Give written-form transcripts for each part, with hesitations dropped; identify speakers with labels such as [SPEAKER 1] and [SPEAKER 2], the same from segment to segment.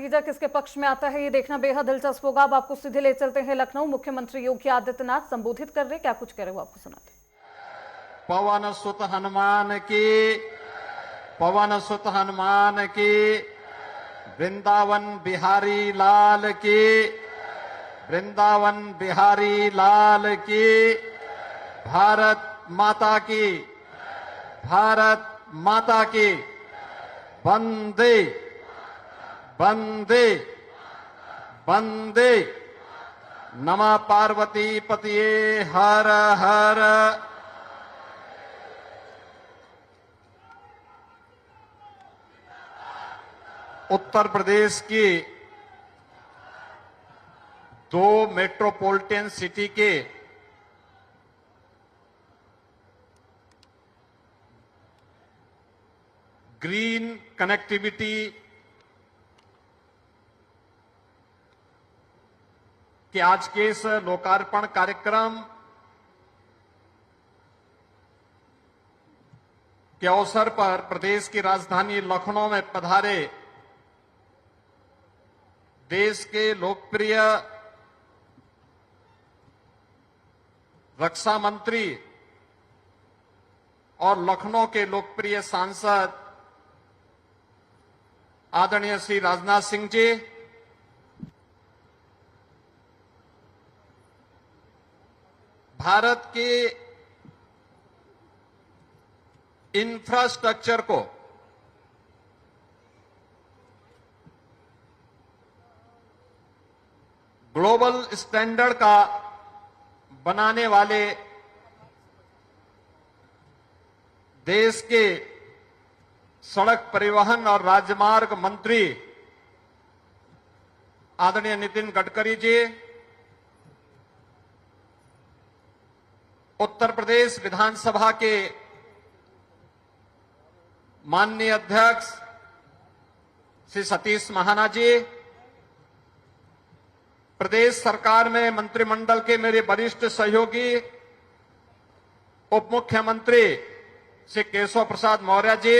[SPEAKER 1] नतीजा किसके पक्ष में आता है ये देखना बेहद दिलचस्प होगा। अब आपको सीधे ले चलते हैं लखनऊ। मुख्यमंत्री योगी आदित्यनाथ संबोधित कर रहे, क्या कुछ कह रहे हो आपको सुनाते हैं।
[SPEAKER 2] पवन सुत हनुमान की, पवन सुत हनुमान की, वृंदावन बिहारी लाल की, वृंदावन बिहारी लाल की, भारत माता की, भारत माता की, वंदे वंदे वंदे। नमः पार्वती पतिये हर हर। उत्तर प्रदेश की 2 मेट्रोपॉलिटन सिटी के ग्रीन कनेक्टिविटी के आज के इस लोकार्पण कार्यक्रम के अवसर पर प्रदेश की राजधानी लखनऊ में पधारे देश के लोकप्रिय रक्षा मंत्री और लखनऊ के लोकप्रिय सांसद आदरणीय श्री राजनाथ सिंह जी, भारत के इंफ्रास्ट्रक्चर को ग्लोबल स्टैंडर्ड का बनाने वाले देश के सड़क परिवहन और राजमार्ग मंत्री आदरणीय नितिन गडकरी जी, उत्तर प्रदेश विधानसभा के माननीय अध्यक्ष श्री सतीश महाना जी, प्रदेश सरकार में मंत्रिमंडल के मेरे वरिष्ठ सहयोगी उप मुख्यमंत्री श्री केशव प्रसाद मौर्य जी,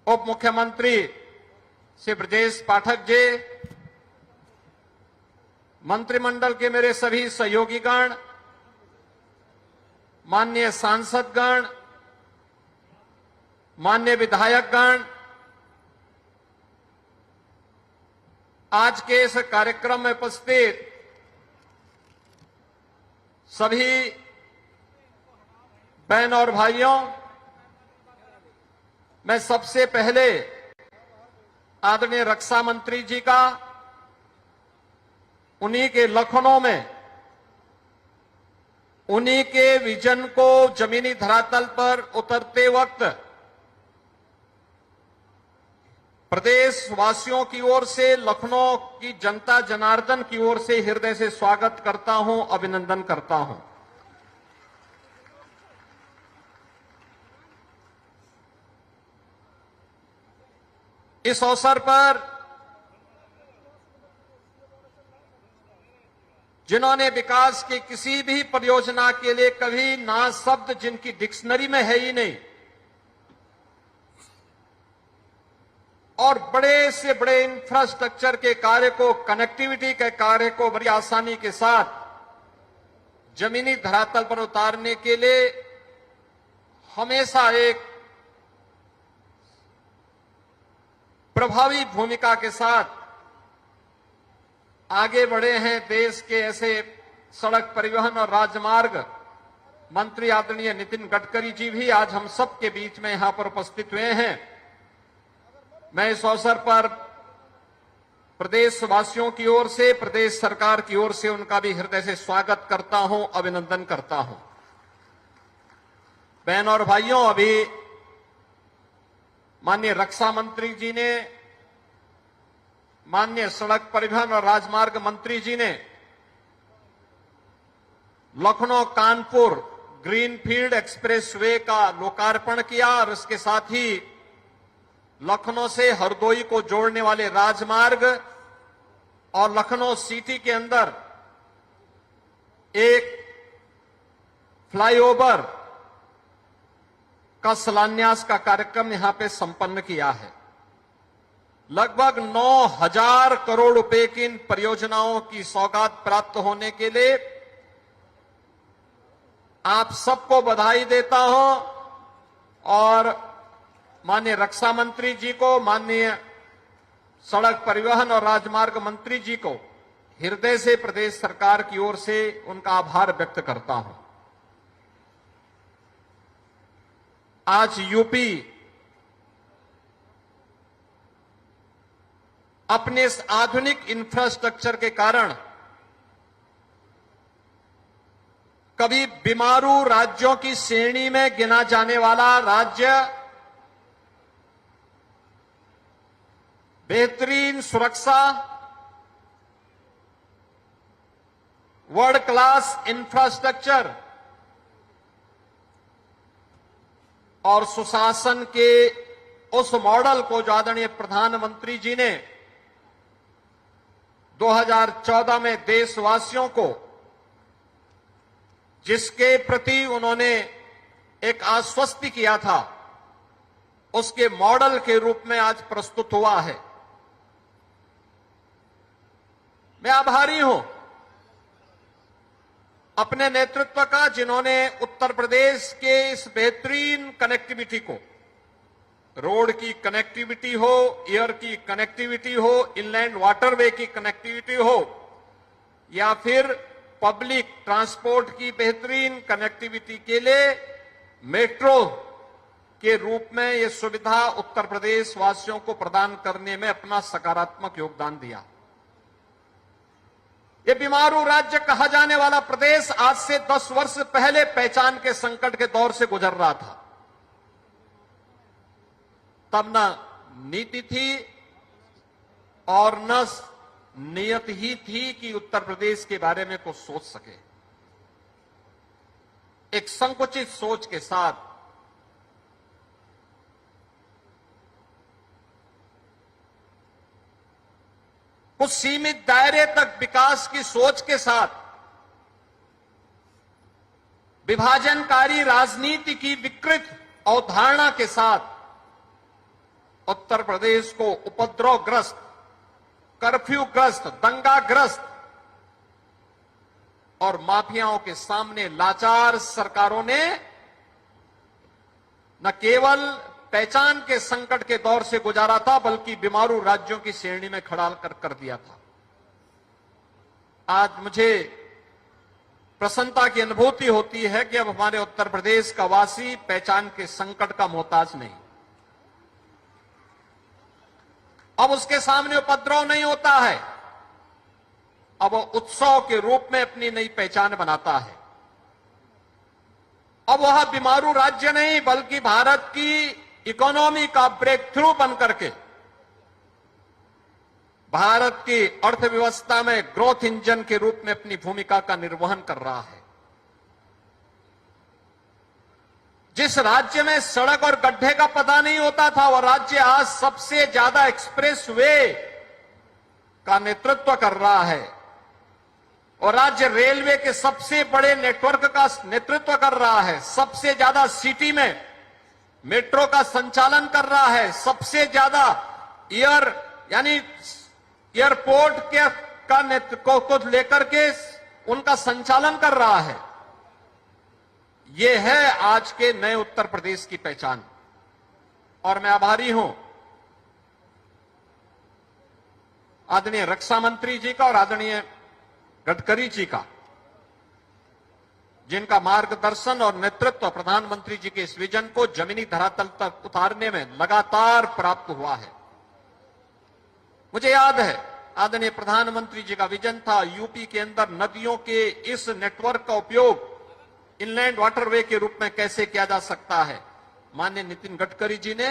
[SPEAKER 2] उप मुख्यमंत्री श्री ब्रजेश पाठक जी, मंत्रिमंडल के मेरे सभी सहयोगीगण, माननीय सांसदगण, माननीय विधायकगण, आज के इस कार्यक्रम में उपस्थित सभी बहन और भाइयों, मैं सबसे पहले आदरणीय रक्षा मंत्री जी का उन्हीं के लखनऊ में उन्हीं के विजन को जमीनी धरातल पर उतरते वक्त प्रदेश वासियों की ओर से, लखनऊ की जनता जनार्दन की ओर से हृदय से स्वागत करता हूं, अभिनंदन करता हूं। इस अवसर पर जिन्होंने विकास की किसी भी परियोजना के लिए कभी ना शब्द जिनकी डिक्शनरी में है ही नहीं और बड़े से बड़े इंफ्रास्ट्रक्चर के कार्य को, कनेक्टिविटी के कार्य को बड़ी आसानी के साथ जमीनी धरातल पर उतारने के लिए हमेशा एक प्रभावी भूमिका के साथ आगे बढ़े हैं देश के ऐसे सड़क परिवहन और राजमार्ग मंत्री आदरणीय नितिन गडकरी जी भी आज हम सब के बीच में यहां पर उपस्थित हुए हैं। मैं इस अवसर पर प्रदेशवासियों की ओर से, प्रदेश सरकार की ओर से उनका भी हृदय से स्वागत करता हूं, अभिनंदन करता हूं। बहन और भाइयों, अभी माननीय रक्षा मंत्री जी ने, माननीय सड़क परिवहन और राजमार्ग मंत्री जी ने लखनऊ कानपुर ग्रीनफील्ड एक्सप्रेसवे का लोकार्पण किया और इसके साथ ही लखनऊ से हरदोई को जोड़ने वाले राजमार्ग और लखनऊ सिटी के अंदर एक फ्लाईओवर का शिलान्यास का कार्यक्रम यहां पे संपन्न किया है। लगभग 9,000 करोड़ रुपए की इन परियोजनाओं की सौगात प्राप्त होने के लिए आप सबको बधाई देता हूं और माननीय रक्षा मंत्री जी को, माननीय सड़क परिवहन और राजमार्ग मंत्री जी को हृदय से प्रदेश सरकार की ओर से उनका आभार व्यक्त करता हूं। आज यूपी अपने इस आधुनिक इंफ्रास्ट्रक्चर के कारण कभी बीमारू राज्यों की श्रेणी में गिना जाने वाला राज्य, बेहतरीन सुरक्षा, वर्ल्ड क्लास इंफ्रास्ट्रक्चर और सुशासन के उस मॉडल को जो आदरणीय प्रधानमंत्री जी ने 2014 में देशवासियों को, जिसके प्रति उन्होंने एक आश्वस्ति किया था, उसके मॉडल के रूप में आज प्रस्तुत हुआ है। मैं आभारी हूं अपने नेतृत्व का, जिन्होंने उत्तर प्रदेश के इस बेहतरीन कनेक्टिविटी को, रोड की कनेक्टिविटी हो, एयर की कनेक्टिविटी हो, इनलैंड वाटरवे की कनेक्टिविटी हो, या फिर पब्लिक ट्रांसपोर्ट की बेहतरीन कनेक्टिविटी के लिए मेट्रो के रूप में यह सुविधा उत्तर प्रदेश वासियों को प्रदान करने में अपना सकारात्मक योगदान दिया। ये बीमारू राज्य कहा जाने वाला प्रदेश आज से 10 वर्ष पहले पहचान के संकट के दौर से गुजर रहा था। तब न नीति थी और न नियत ही थी कि उत्तर प्रदेश के बारे में कुछ सोच सके। एक संकुचित सोच के साथ कुछ सीमित दायरे तक विकास की सोच के साथ, विभाजनकारी राजनीति की विकृत अवधारणा के साथ उत्तर प्रदेश को उपद्रवग्रस्त, कर्फ्यूग्रस्त, दंगाग्रस्त और माफियाओं के सामने लाचार सरकारों ने न केवल पहचान के संकट के दौर से गुजारा था, बल्कि बीमारू राज्यों की श्रेणी में खड़ा कर दिया था। आज मुझे प्रसन्नता की अनुभूति होती है कि अब हमारे उत्तर प्रदेश का वासी पहचान के संकट का मोहताज नहीं, अब उसके सामने उपद्रव नहीं होता है, अब वो उत्सव के रूप में अपनी नई पहचान बनाता है। अब वह बीमारू राज्य नहीं, बल्कि भारत की इकोनॉमी का ब्रेक थ्रू बन करके भारत की अर्थव्यवस्था में ग्रोथ इंजन के रूप में अपनी भूमिका का निर्वहन कर रहा है। जिस राज्य में सड़क और गड्ढे का पता नहीं होता था, वह राज्य आज सबसे ज्यादा एक्सप्रेसवे का नेतृत्व कर रहा है और राज्य रेलवे के सबसे बड़े नेटवर्क का नेतृत्व कर रहा है, सबसे ज्यादा सिटी में मेट्रो का संचालन कर रहा है, सबसे ज्यादा एयरपोर्ट के का नेतृत्व को लेकर के उनका संचालन कर रहा है। यह है आज के नए उत्तर प्रदेश की पहचान और मैं आभारी हूं आदरणीय रक्षा मंत्री जी का और आदरणीय गडकरी जी का, जिनका मार्गदर्शन और नेतृत्व प्रधानमंत्री जी के इस विजन को जमीनी धरातल तक उतारने में लगातार प्राप्त हुआ है। मुझे याद है आदरणीय प्रधानमंत्री जी का विजन था यूपी के अंदर नदियों के इस नेटवर्क का उपयोग इनलैंड वाटरवे के रूप में कैसे किया जा सकता है। माननीय नितिन गडकरी जी ने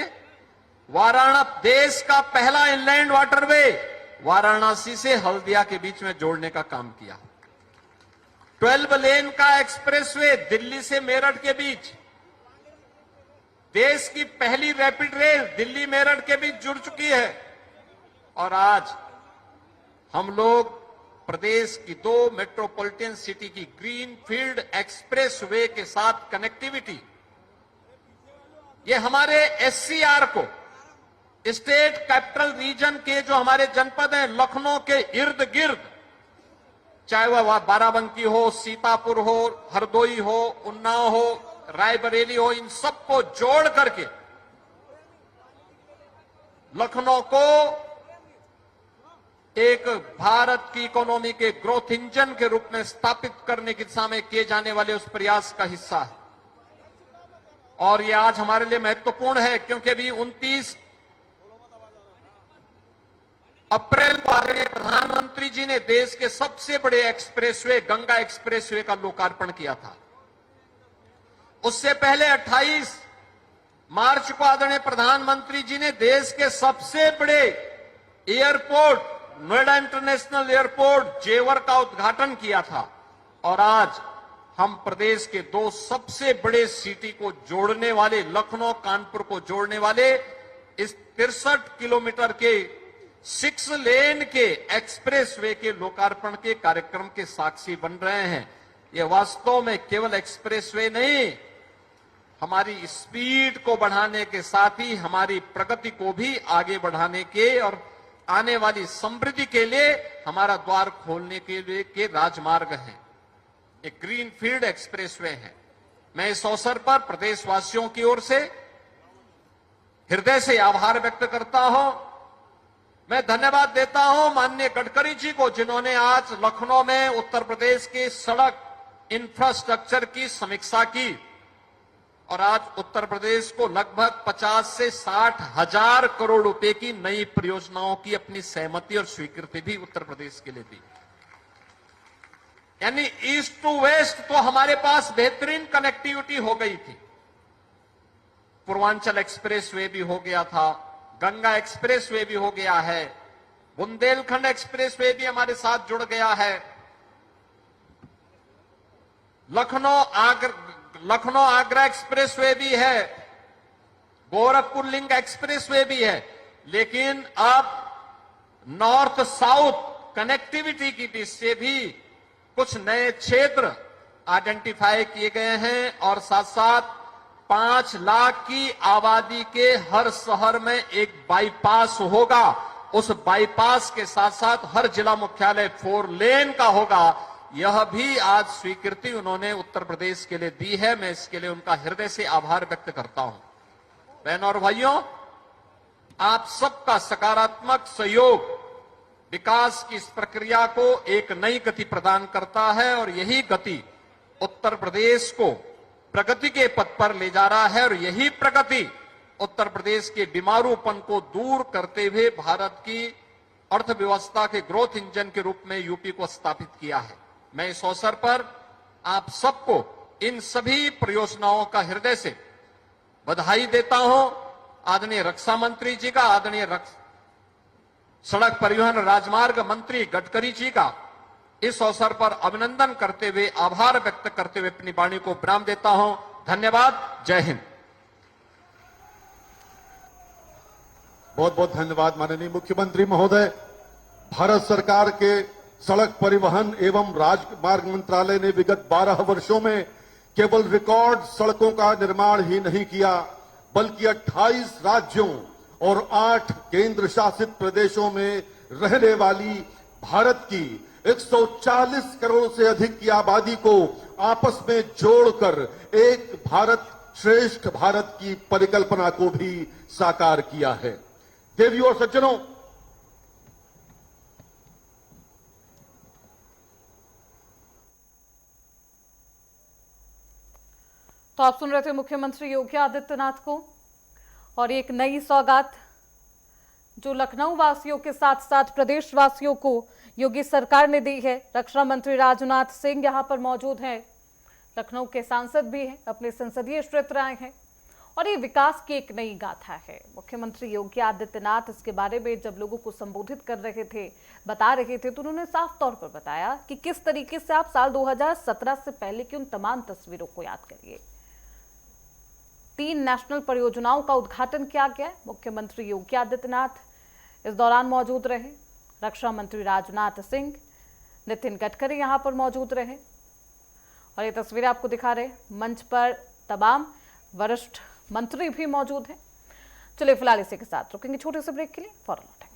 [SPEAKER 2] वाराणसी, देश का पहला इनलैंड वाटरवे वाराणसी से हल्दिया के बीच में जोड़ने का काम किया। 12 लेन का एक्सप्रेसवे दिल्ली से मेरठ के बीच, देश की पहली रैपिड रेल दिल्ली मेरठ के बीच जुड़ चुकी है और आज हम लोग प्रदेश की 2 मेट्रोपॉलिटन सिटी की ग्रीन फील्ड एक्सप्रेसवे के साथ कनेक्टिविटी, ये हमारे एससीआर को, स्टेट कैपिटल रीजन के जो हमारे जनपद हैं, लखनऊ के इर्द गिर्द, चाहे वह बाराबंकी हो, सीतापुर हो, हरदोई हो, उन्नाव हो, रायबरेली हो, इन सबको जोड़ करके लखनऊ को एक भारत की इकोनॉमी के ग्रोथ इंजन के रूप में स्थापित करने की दिशा में किए जाने वाले उस प्रयास का हिस्सा है। और यह आज हमारे लिए महत्वपूर्ण है क्योंकि अभी 29 अप्रैल को आदरणीय प्रधानमंत्री जी ने देश के सबसे बड़े एक्सप्रेसवे गंगा एक्सप्रेसवे का लोकार्पण किया था। उससे पहले 28 मार्च को आदरणीय प्रधानमंत्री जी ने देश के सबसे बड़े एयरपोर्ट नोएडा इंटरनेशनल एयरपोर्ट जेवर का उद्घाटन किया था। और आज हम प्रदेश के दो सबसे बड़े सिटी को जोड़ने वाले, लखनऊ कानपुर को जोड़ने वाले इस 63 किलोमीटर के 6 लेन के एक्सप्रेसवे के लोकार्पण के कार्यक्रम के साक्षी बन रहे हैं। यह वास्तव में केवल एक्सप्रेसवे नहीं, हमारी स्पीड को बढ़ाने के साथ ही हमारी प्रगति को भी आगे बढ़ाने के और आने वाली समृद्धि के लिए हमारा द्वार खोलने के लिए के राजमार्ग है। एक ग्रीन फील्ड एक्सप्रेसवे है। मैं इस अवसर पर प्रदेशवासियों की ओर से हृदय से आभार व्यक्त करता हूं। मैं धन्यवाद देता हूं माननीय गडकरी जी को, जिन्होंने आज लखनऊ में उत्तर प्रदेश के सड़क इंफ्रास्ट्रक्चर की समीक्षा की और आज उत्तर प्रदेश को लगभग 50 से 60 हजार करोड़ रुपए की नई परियोजनाओं की अपनी सहमति और स्वीकृति भी उत्तर प्रदेश के लिए दी। यानी ईस्ट टू वेस्ट तो हमारे पास बेहतरीन कनेक्टिविटी हो गई थी। पूर्वांचल एक्सप्रेसवे भी हो गया था, गंगा एक्सप्रेसवे भी हो गया है, बुंदेलखंड एक्सप्रेसवे भी हमारे साथ जुड़ गया है, लखनऊ आगरा एक्सप्रेसवे भी है, गोरखपुर लिंक एक्सप्रेसवे भी है। लेकिन अब नॉर्थ साउथ कनेक्टिविटी की दृष्टि से भी कुछ नए क्षेत्र आइडेंटिफाई किए गए हैं और साथ साथ 5 लाख की आबादी के हर शहर में एक बाईपास होगा। उस बाईपास के साथ साथ हर जिला मुख्यालय 4 लेन का होगा। यह भी आज स्वीकृति उन्होंने उत्तर प्रदेश के लिए दी है। मैं इसके लिए उनका हृदय से आभार व्यक्त करता हूं। बहनों और भाइयों, आप सबका सकारात्मक सहयोग विकास की इस प्रक्रिया को एक नई गति प्रदान करता है और यही गति उत्तर प्रदेश को प्रगति के पथ पर ले जा रहा है और यही प्रगति उत्तर प्रदेश के बीमारूपन को दूर करते हुए भारत की अर्थव्यवस्था के ग्रोथ इंजन के रूप में यूपी को स्थापित किया है। मैं इस अवसर पर आप सबको इन सभी परियोजनाओं का हृदय से बधाई देता हूं। आदरणीय रक्षा मंत्री जी का, आदरणीय सड़क परिवहन राजमार्ग मंत्री गडकरी जी का इस अवसर पर अभिनंदन करते हुए, आभार व्यक्त करते हुए अपनी वाणी को विराम देता हूं। धन्यवाद। जय हिंद।
[SPEAKER 3] बहुत बहुत धन्यवाद माननीय मुख्यमंत्री महोदय। भारत सरकार के सड़क परिवहन एवं राजमार्ग मंत्रालय ने विगत 12 वर्षों में केवल रिकॉर्ड सड़कों का निर्माण ही नहीं किया, बल्कि 28 राज्यों और 8 केंद्र शासित प्रदेशों में रहने वाली भारत की 140 करोड़ से अधिक की आबादी को आपस में जोड़कर एक भारत श्रेष्ठ भारत की परिकल्पना को भी साकार किया है। देवियों और सज्जनों,
[SPEAKER 1] तो आप सुन रहे थे मुख्यमंत्री योगी आदित्यनाथ को और एक नई सौगात जो लखनऊ वासियों के साथ साथ प्रदेशवासियों को योगी सरकार ने दी है। रक्षा मंत्री राजनाथ सिंह यहां पर मौजूद हैं, लखनऊ के सांसद भी हैं, अपने संसदीय क्षेत्र आए हैं और ये विकास की एक नई गाथा है। मुख्यमंत्री योगी आदित्यनाथ इसके बारे में जब लोगों को संबोधित कर रहे थे, बता रहे थे, तो उन्होंने साफ तौर पर बताया कि किस तरीके से आप साल 2017 से पहले की उन तमाम तस्वीरों को याद करिए। 3 नेशनल परियोजनाओं का उद्घाटन किया गया। मुख्यमंत्री योगी आदित्यनाथ इस दौरान मौजूद रहे, रक्षा मंत्री राजनाथ सिंह, नितिन गडकरी यहां पर मौजूद रहे और ये तस्वीरें आपको दिखा रहे। मंच पर तमाम वरिष्ठ मंत्री भी मौजूद हैं। चलिए फिलहाल इसी के साथ रुकेंगे छोटे से ब्रेक के लिए, फौरन लौटेंगे।